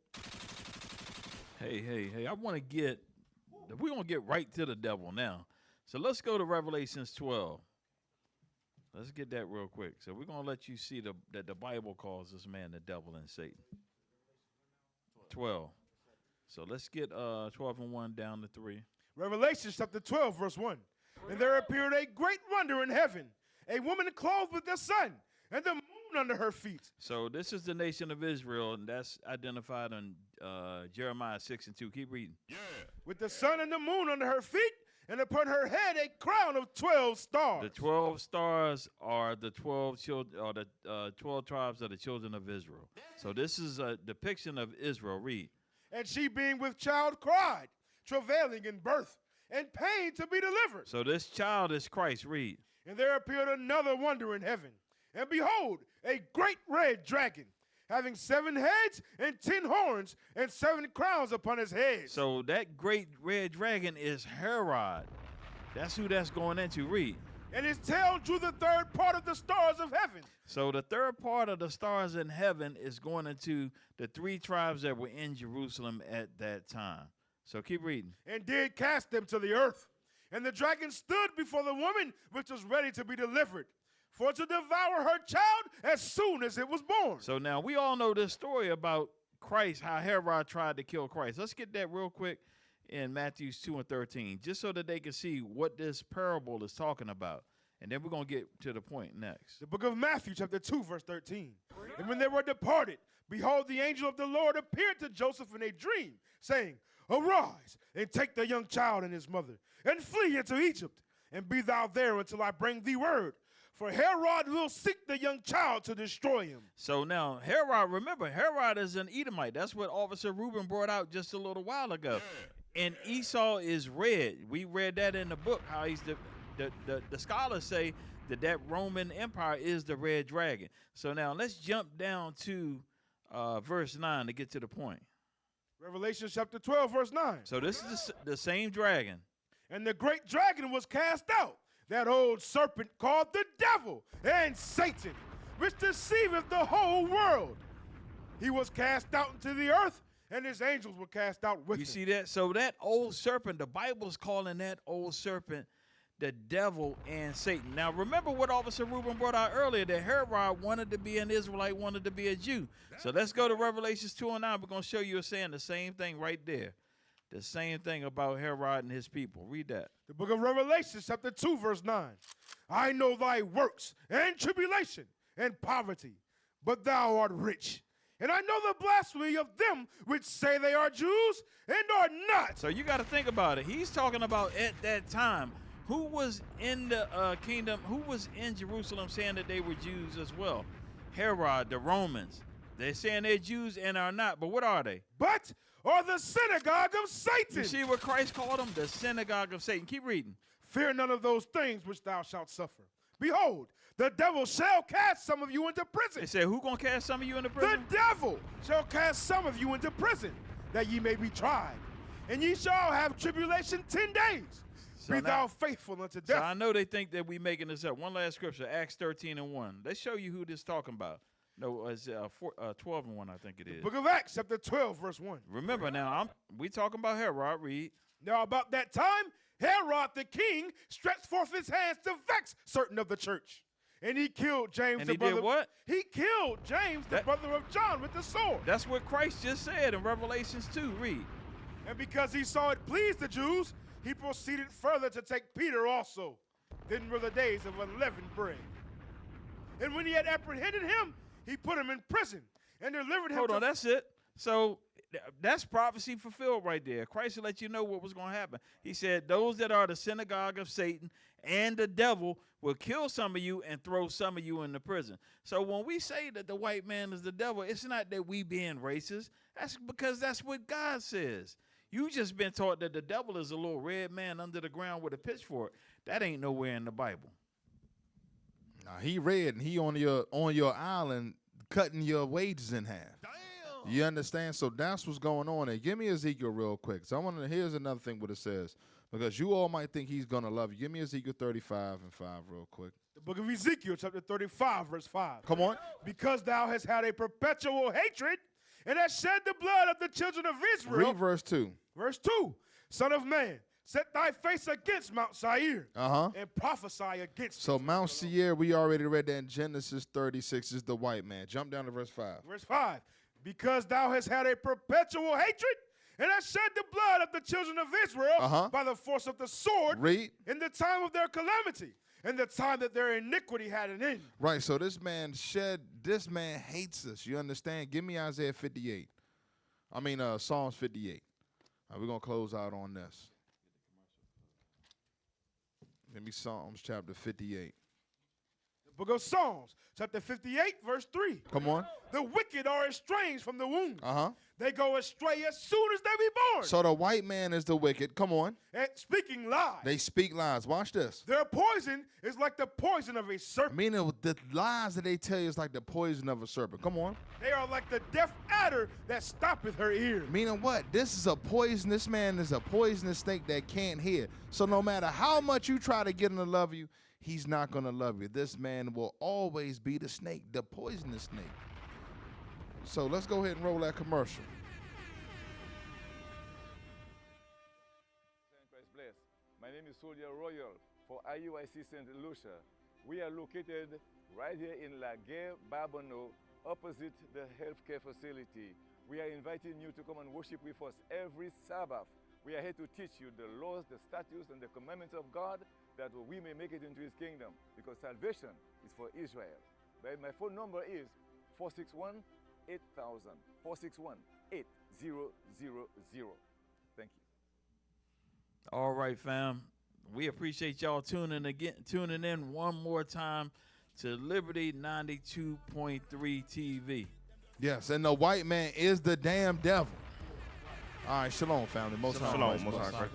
Hey, I want to we're going to get right to the devil now. So let's go to Revelations 12. Let's get that real quick. So we're going to let you see that the Bible calls this man the devil and Satan. 12. So let's get 12 and 1 down to 3. Revelation chapter 12, verse 1. And there appeared a great wonder in heaven, a woman clothed with the sun, and the moon under her feet. So this is the nation of Israel, and that's identified in Jeremiah 6 and 2. Keep reading. Yeah. With the sun and the moon under her feet, and upon her head a crown of 12 stars. The 12 stars are the 12 children, or the 12 tribes of the children of Israel. So this is a depiction of Israel. Read. And she being with child cried, travailing in birth, and pain to be delivered. So this child is Christ. Read. And there appeared another wonder in heaven. And behold, a great red dragon, having 7 heads and 10 horns and 7 crowns upon his head. So that great red dragon is Herod. That's who that's going into. Read. And his tail drew the third part of the stars of heaven. So the third part of the stars in heaven is going into the 3 tribes that were in Jerusalem at that time. So keep reading. And did cast them to the earth. And the dragon stood before the woman which was ready to be delivered, for to devour her child as soon as it was born. So now we all know this story about Christ, how Herod tried to kill Christ. Let's get that real quick in Matthew 2 and 13, just so that they can see what this parable is talking about. And then we're going to get to the point next. The book of Matthew, chapter 2, verse 13. And when they were departed, behold, the angel of the Lord appeared to Joseph in a dream, saying, Arise, and take the young child and his mother, and flee into Egypt, and be thou there until I bring thee word. For Herod will seek the young child to destroy him. So now, Herod, remember, Herod is an Edomite. That's what Officer Reuben brought out just a little while ago. And Esau is red. We read that in the book, how he's the scholars say that Roman Empire is the red dragon. So now let's jump down to verse 9 to get to the point. Revelation chapter 12, verse 9. So this is the same dragon. And the great dragon was cast out, that old serpent called the devil and Satan, which deceiveth the whole world. He was cast out into the earth, and his angels were cast out with him. You see that? So that old serpent, the Bible's calling that old serpent the devil and Satan. Now remember what Officer Reuben brought out earlier, that Herod wanted to be an Israelite, wanted to be a Jew. So let's go to Revelations 2 and 9. We're going to show you saying the same thing right there. The same thing about Herod and his people. Read that. The book of Revelation, chapter 2, verse 9. I know thy works and tribulation and poverty, but thou art rich. And I know the blasphemy of them which say they are Jews and are not. So you got to think about it. He's talking about at that time. Who was in the kingdom? Who was in Jerusalem saying that they were Jews as well? Herod, the Romans. They're saying they're Jews and are not. But what are they? But are the synagogue of Satan. You see what Christ called them? The synagogue of Satan. Keep reading. Fear none of those things which thou shalt suffer. Behold, the devil shall cast some of you into prison. They said, who gonna cast some of you into prison? The devil shall cast some of you into prison, that ye may be tried. And ye shall have tribulation 10 days. So be thou faithful unto death. So I know they think that we making this up. One last scripture, Acts 13 and 1. Let's show you who this is talking about. No, it's 12 and 1, I think it is. Book of Acts, chapter 12, verse 1. Remember now, we talking about Herod. Read. Now about that time, Herod the king stretched forth his hands to vex certain of the church. And he killed James, and the he brother. Did what? He killed James, the brother of John, with the sword. That's what Christ just said in Revelations 2. Read. And because he saw it pleased the Jews, he proceeded further to take Peter also. Then were the days of unleavened bread. And when he had apprehended him, he put him in prison and delivered him. Hold on, that's it. So that's prophecy fulfilled right there. Christ will let you know what was going to happen. He said, those that are the synagogue of Satan and the devil will kill some of you and throw some of you into prison. So when we say that the white man is the devil, it's not that we being racist. That's because that's what God says. You just been taught that the devil is a little red man under the ground with a pitchfork. That ain't nowhere in the Bible. Nah, he red and he on your island cutting your wages in half. Damn. You understand? So that's what's going on there. Give me Ezekiel real quick. So I want to. Here's another thing what it says, because you all might think he's gonna love you. Give me Ezekiel 35 and 5 real quick. The book of Ezekiel, chapter 35, verse 5. Come on. Because thou hast had a perpetual hatred and hast shed the blood of the children of Israel. Read verse 2. Verse 2. Son of man, set thy face against Mount Seir and prophesy against it. So Mount Seir, we already read that in Genesis 36 is the white man. Jump down to verse 5. Verse 5. Because thou hast had a perpetual hatred and hast shed the blood of the children of Israel by the force of the sword in the time of their calamity, in the time that their iniquity had an end. Right, so this man hates us. You understand? Give me Isaiah 58. Psalms 58. We're going to close out on this. Give me Psalms chapter 58. The book of Psalms, chapter 58, verse 3. Come on. The wicked are estranged from the womb. Uh-huh. They go astray as soon as they be born. So the white man is the wicked. Come on. And speaking lies. They speak lies. Watch this. Their poison is like the poison of a serpent. Meaning the lies that they tell you is like the poison of a serpent. Come on. They are like the deaf adder that stoppeth her ears. Meaning what? This is a poisonous man is a poisonous snake that can't hear. So no matter how much you try to get him to love you, he's not going to love you. This man will always be the snake, the poisonous snake. So let's go ahead and roll that commercial. Christ bless. My name is Soldier Royal for IUIC St. Lucia. We are located right here in Laguerre, Babonneau, opposite the healthcare facility. We are inviting you to come and worship with us every Sabbath. We are here to teach you the laws, the statutes, and the commandments of God, that we may make it into his kingdom, because salvation is for Israel. But my phone number is 461-8000, 461-8000. Thank you. All right, fam. We appreciate y'all tuning in one more time to Liberty 92.3 TV. Yes, and the white man is the damn devil. All right, shalom, family. Most high. Shalom. Most high.